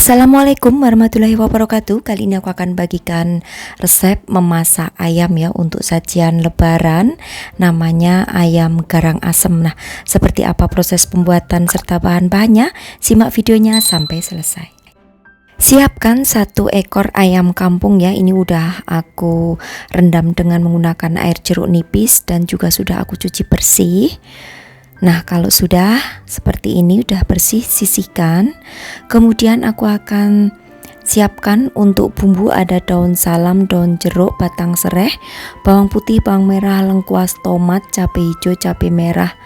Assalamualaikum warahmatullahi wabarakatuh. Kali ini aku akan bagikan resep memasak ayam ya untuk sajian lebaran. Namanya ayam garang asem. Nah, seperti apa proses pembuatan serta bahan-bahannya? Simak videonya sampai selesai. Siapkan 1 ekor ayam kampung ya. Ini udah aku rendam dengan menggunakan air jeruk nipis dan juga sudah aku cuci bersih. Nah, kalau sudah seperti ini udah bersih, sisihkan. Kemudian aku akan siapkan untuk bumbu, ada daun salam, daun jeruk, batang serai, bawang putih, bawang merah, lengkuas, tomat, cabai hijau, cabai merah,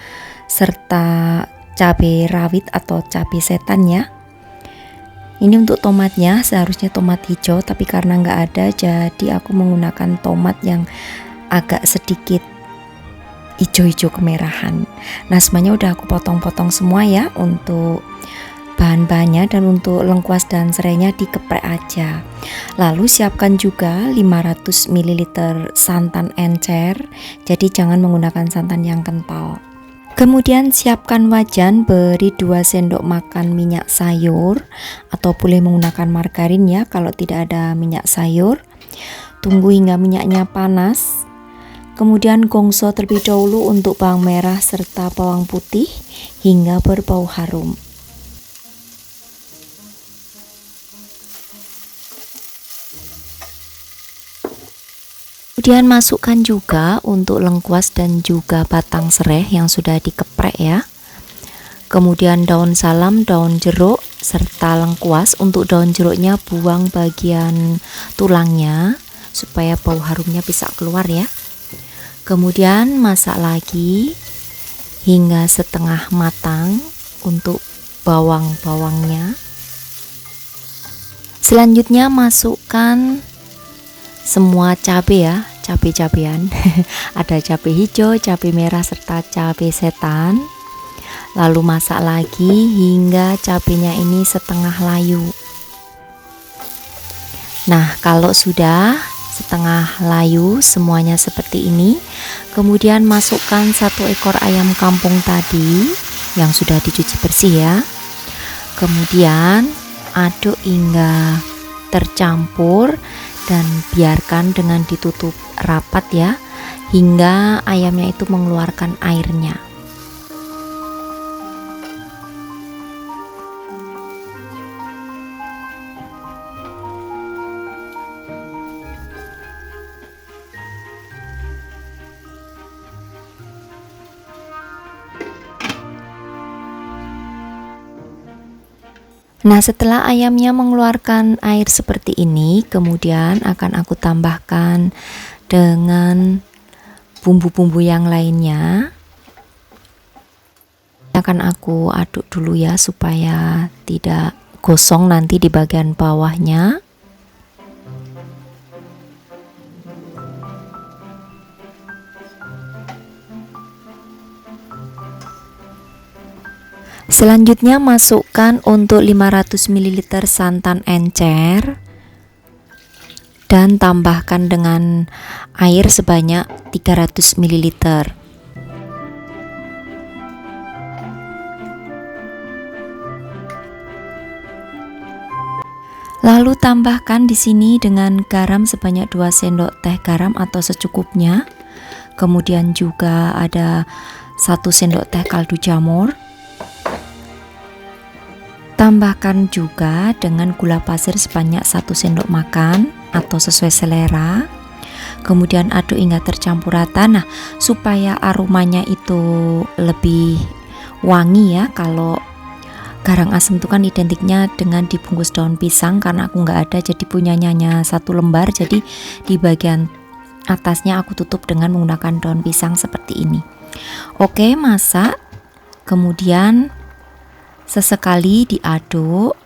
serta cabai rawit atau cabai setan ya. Ini untuk tomatnya, seharusnya tomat hijau, tapi karena nggak ada jadi aku menggunakan tomat yang agak sedikit hijau-hijau kemerahan. Nah, semuanya udah aku potong-potong semua ya untuk bahan-bahannya, dan untuk lengkuas dan serainya dikeprek aja. Lalu siapkan juga 500 ml santan encer, jadi jangan menggunakan santan yang kental. Kemudian siapkan wajan, beri 2 sendok makan minyak sayur atau boleh menggunakan margarin ya kalau tidak ada minyak sayur. Tunggu hingga minyaknya panas. Kemudian gongso terlebih dahulu untuk bawang merah serta bawang putih hingga berbau harum. Kemudian masukkan juga untuk lengkuas dan juga batang serai yang sudah dikeprek ya. Kemudian daun salam, daun jeruk serta lengkuas. Untuk daun jeruknya buang bagian tulangnya supaya bau harumnya bisa keluar ya. Kemudian masak lagi hingga setengah matang untuk bawang-bawangnya. Selanjutnya masukkan semua cabai ya, cabai-cabean. Ada cabai hijau, cabai merah serta cabai setan. Lalu masak lagi hingga cabainya ini setengah layu. Nah, kalau sudah setengah layu semuanya seperti ini, kemudian masukkan 1 ekor ayam kampung tadi yang sudah dicuci bersih ya. Kemudian aduk hingga tercampur dan biarkan dengan ditutup rapat ya hingga ayamnya itu mengeluarkan airnya. Nah, setelah ayamnya mengeluarkan air seperti ini, kemudian akan aku tambahkan dengan bumbu-bumbu yang lainnya. Akan aku aduk dulu ya supaya tidak gosong nanti di bagian bawahnya. Selanjutnya masukkan untuk 500 ml santan encer dan tambahkan dengan air sebanyak 300 ml. Lalu tambahkan di sini dengan garam sebanyak 2 sendok teh garam atau secukupnya. Kemudian juga ada 1 sendok teh kaldu jamur. Tambahkan juga dengan gula pasir sebanyak 1 sendok makan atau sesuai selera. Kemudian aduk hingga tercampur rata. Nah, supaya aromanya itu lebih wangi ya, kalau garang asem itu kan identiknya dengan dibungkus daun pisang. Karena aku nggak ada jadi punyanya hanya 1 lembar, jadi di bagian atasnya aku tutup dengan menggunakan daun pisang seperti ini. Oke, masak. Kemudian sesekali diaduk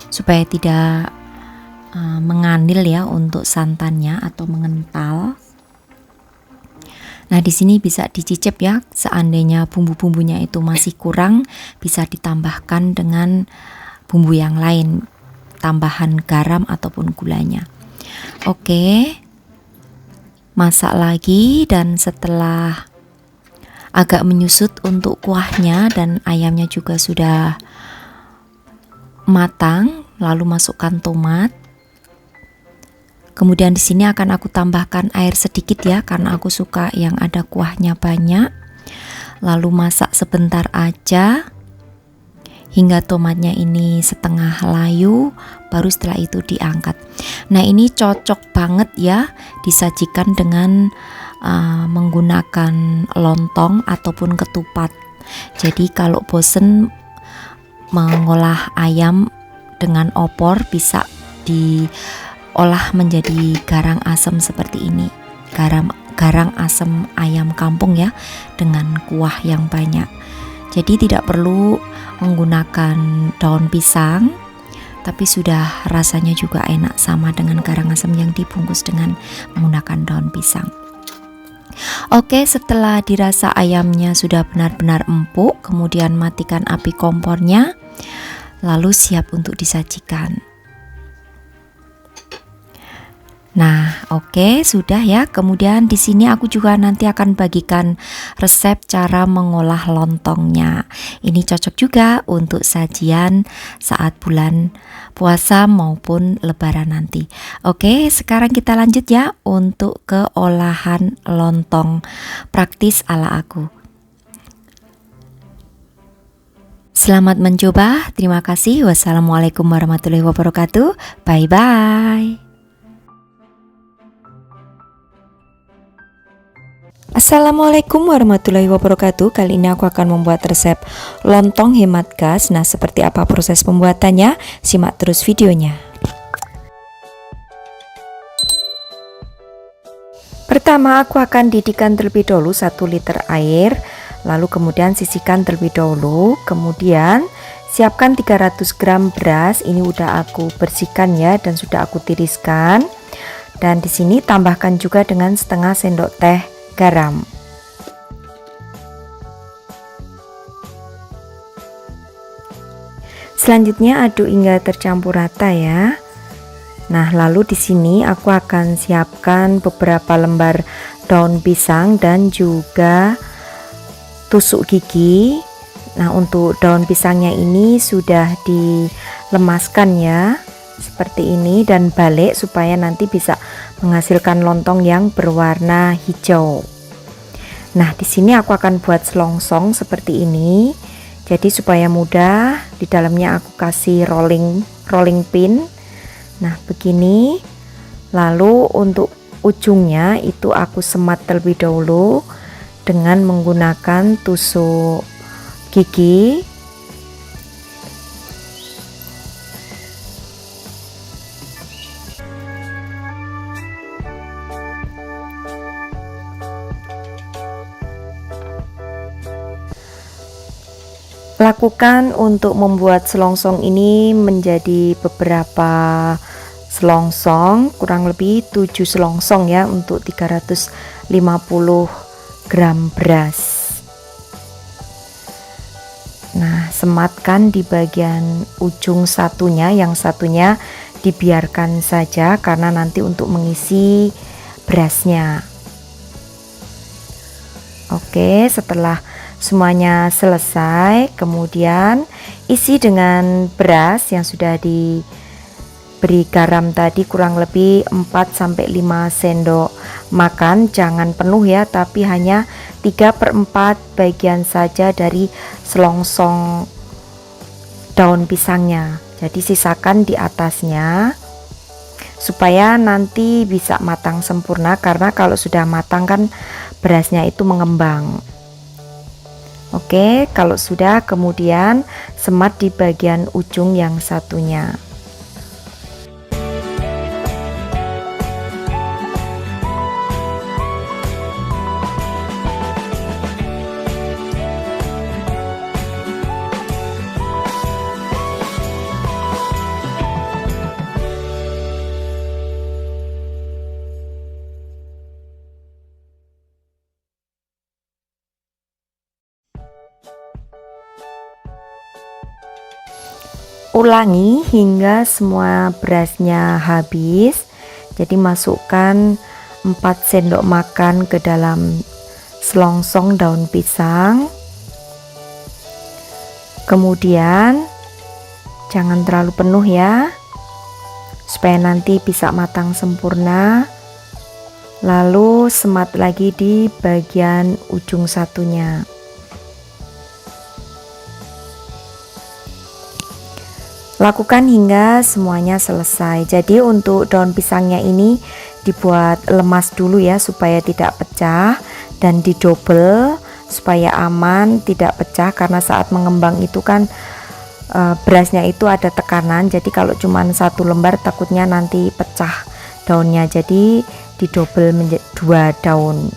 supaya tidak menganil ya untuk santannya atau mengental. Nah, di sini bisa dicicip ya, seandainya bumbu-bumbunya itu masih kurang bisa ditambahkan dengan bumbu yang lain, tambahan garam ataupun gulanya. Oke, masak lagi, dan setelah agak menyusut untuk kuahnya dan ayamnya juga sudah matang, lalu masukkan tomat. Kemudian di sini akan aku tambahkan air sedikit ya, karena aku suka yang ada kuahnya banyak. Lalu masak sebentar aja hingga tomatnya ini setengah layu, baru setelah itu diangkat. Nah, ini cocok banget ya disajikan dengan menggunakan lontong ataupun ketupat. Jadi kalau bosen mengolah ayam dengan opor, bisa diolah menjadi garang asem seperti ini. Garang asem ayam kampung ya, dengan kuah yang banyak. Jadi tidak perlu menggunakan daun pisang, tapi sudah rasanya juga enak sama dengan garang asem yang dibungkus dengan menggunakan daun pisang. Oke, setelah dirasa ayamnya sudah benar-benar empuk, kemudian matikan api kompornya, lalu siap untuk disajikan. Nah, oke, sudah ya. Kemudian di sini aku juga nanti akan bagikan resep cara mengolah lontongnya. Ini cocok juga untuk sajian saat bulan puasa maupun lebaran nanti. Oke, sekarang kita lanjut ya untuk ke olahan lontong praktis ala aku. Selamat mencoba. Terima kasih. Wassalamualaikum warahmatullahi wabarakatuh. Bye bye. Assalamualaikum warahmatullahi wabarakatuh. Kali ini aku akan membuat resep lontong hemat gas. Nah, seperti apa proses pembuatannya? Simak terus videonya. Pertama, aku akan didihkan terlebih dahulu 1 liter air. Lalu kemudian sisihkan terlebih dahulu. Kemudian siapkan 300 gram beras. Ini udah aku bersihkan ya dan sudah aku tiriskan. Dan di sini tambahkan juga dengan setengah sendok teh garam. Selanjutnya aduk hingga tercampur rata ya. Nah, lalu di sini aku akan siapkan beberapa lembar daun pisang dan juga tusuk gigi. Nah, untuk daun pisangnya ini sudah dilemaskan ya, seperti ini, dan balik supaya nanti bisa menghasilkan lontong yang berwarna hijau. Nah, di sini aku akan buat selongsong seperti ini. Jadi supaya mudah, di dalamnya aku kasih rolling pin. Nah, begini. Lalu untuk ujungnya itu aku semat terlebih dahulu dengan menggunakan tusuk gigi. Lakukan untuk membuat selongsong ini menjadi beberapa selongsong, kurang lebih 7 selongsong ya untuk 350 gram beras. Nah, sematkan di bagian ujung satunya, yang satunya dibiarkan saja karena nanti untuk mengisi berasnya. Oke, setelah semuanya selesai, kemudian isi dengan beras yang sudah diberi garam tadi, kurang lebih 4-5 sendok makan. Jangan penuh ya, tapi hanya 3/4 bagian saja dari selongsong daun pisangnya. Jadi sisakan di atasnya supaya nanti bisa matang sempurna, karena kalau sudah matang kan berasnya itu mengembang. Oke, kalau sudah, kemudian semat di bagian ujung yang satunya. Ulangi hingga semua berasnya habis. Jadi masukkan 4 sendok makan ke dalam selongsong daun pisang. Kemudian jangan terlalu penuh ya, supaya nanti bisa matang sempurna. Lalu semat lagi di bagian ujung satunya. Lakukan hingga semuanya selesai. Jadi untuk daun pisangnya ini dibuat lemas dulu ya, supaya tidak pecah, dan didobel supaya aman tidak pecah, karena saat mengembang itu kan berasnya itu ada tekanan. Jadi kalau cuma satu lembar takutnya nanti pecah daunnya, jadi didobel menjadi 2 daun.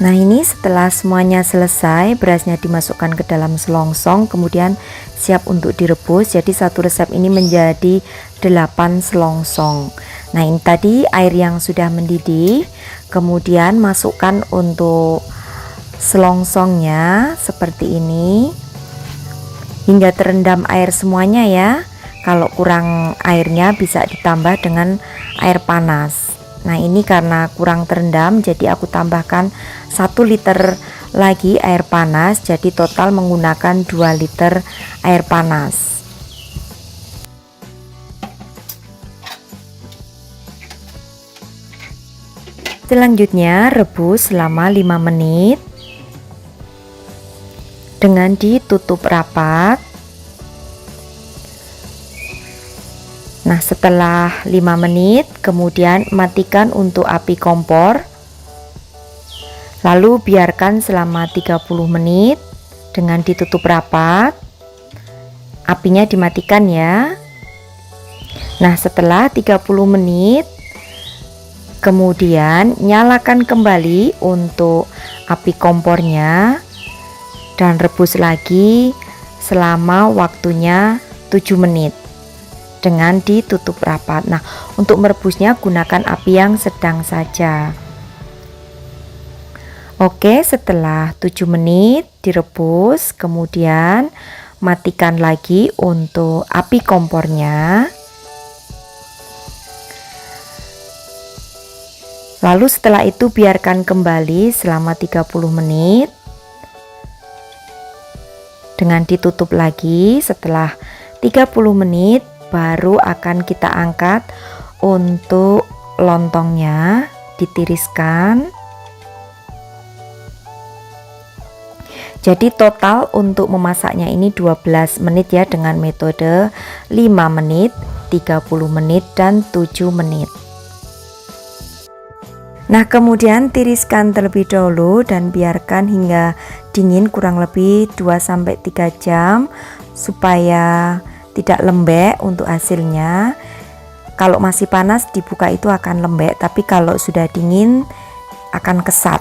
Nah ini setelah semuanya selesai, berasnya dimasukkan ke dalam selongsong, kemudian siap untuk direbus. Jadi satu resep ini menjadi 8 selongsong. Nah ini tadi air yang sudah mendidih, kemudian masukkan untuk selongsongnya seperti ini hingga terendam air semuanya ya. Kalau kurang airnya bisa ditambah dengan air panas. Nah ini karena kurang terendam, jadi aku tambahkan 1 liter lagi air panas, jadi total menggunakan 2 liter air panas. Selanjutnya rebus selama 5 menit dengan ditutup rapat. Nah setelah 5 menit kemudian matikan untuk api kompor, lalu biarkan selama 30 menit dengan ditutup rapat. Apinya dimatikan ya. Nah setelah 30 menit kemudian nyalakan kembali untuk api kompornya dan rebus lagi selama waktunya 7 menit dengan ditutup rapat. Nah untuk merebusnya gunakan api yang sedang saja. Oke, setelah 7 menit direbus, kemudian matikan lagi untuk api kompornya. Lalu setelah itu biarkan kembali selama 30 menit dengan ditutup lagi. Setelah 30 menit baru akan kita angkat untuk lontongnya, ditiriskan. Jadi total untuk memasaknya ini 12 menit ya, dengan metode 5 menit, 30 menit, dan 7 menit. Nah kemudian tiriskan terlebih dahulu dan biarkan hingga dingin kurang lebih 2-3 jam supaya tidak lembek untuk hasilnya. Kalau masih panas dibuka itu akan lembek, tapi kalau sudah dingin akan kesat.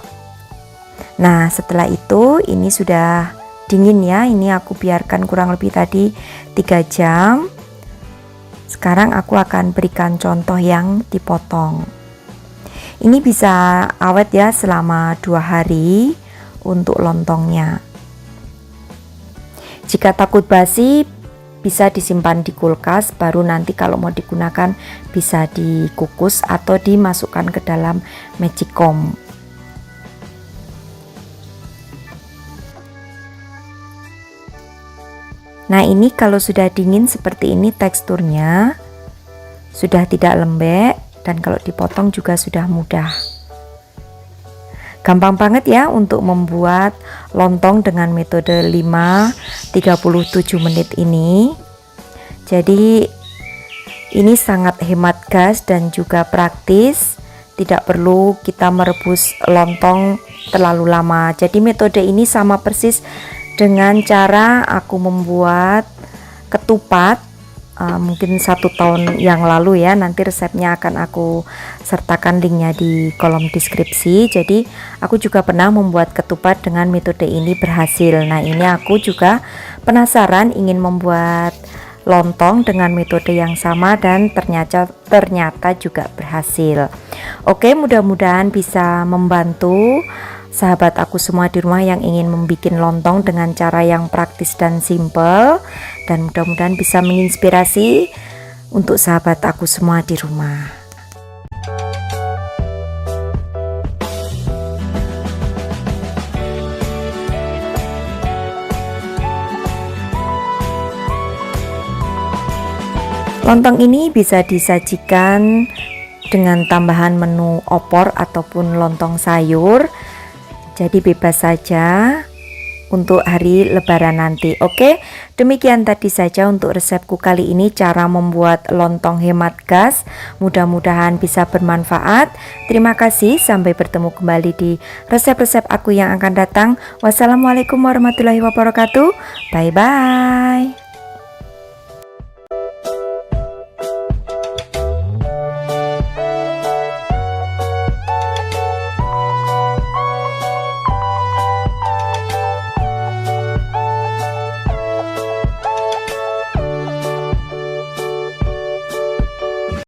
Nah setelah itu ini sudah dingin ya, ini aku biarkan kurang lebih tadi 3 jam. Sekarang aku akan berikan contoh yang dipotong. Ini bisa awet ya selama 2 hari untuk lontongnya. Jika takut basi bisa disimpan di kulkas, baru nanti kalau mau digunakan bisa dikukus atau dimasukkan ke dalam magicom. Nah ini kalau sudah dingin seperti ini teksturnya, sudah tidak lembek, dan kalau dipotong juga sudah mudah. Gampang banget ya untuk membuat lontong dengan metode 5-37 menit ini. Jadi ini sangat hemat gas dan juga praktis, tidak perlu kita merebus lontong terlalu lama. Jadi metode ini sama persis dengan cara aku membuat ketupat mungkin 1 tahun yang lalu ya. Nanti resepnya akan aku sertakan linknya di kolom deskripsi. Jadi aku juga pernah membuat ketupat dengan metode ini berhasil. Nah ini aku juga penasaran ingin membuat lontong dengan metode yang sama dan ternyata juga berhasil. Oke, mudah-mudahan bisa membantu sahabat aku semua di rumah yang ingin membuat lontong dengan cara yang praktis dan simple, dan mudah-mudahan bisa menginspirasi untuk sahabat aku semua di rumah. Lontong ini bisa disajikan dengan tambahan menu opor ataupun lontong sayur. Jadi bebas saja untuk hari lebaran nanti. Oke, demikian tadi saja untuk resepku kali ini, cara membuat lontong hemat gas. Mudah-mudahan bisa bermanfaat. Terima kasih, sampai bertemu kembali di resep-resep aku yang akan datang. Wassalamualaikum warahmatullahi wabarakatuh. Bye bye.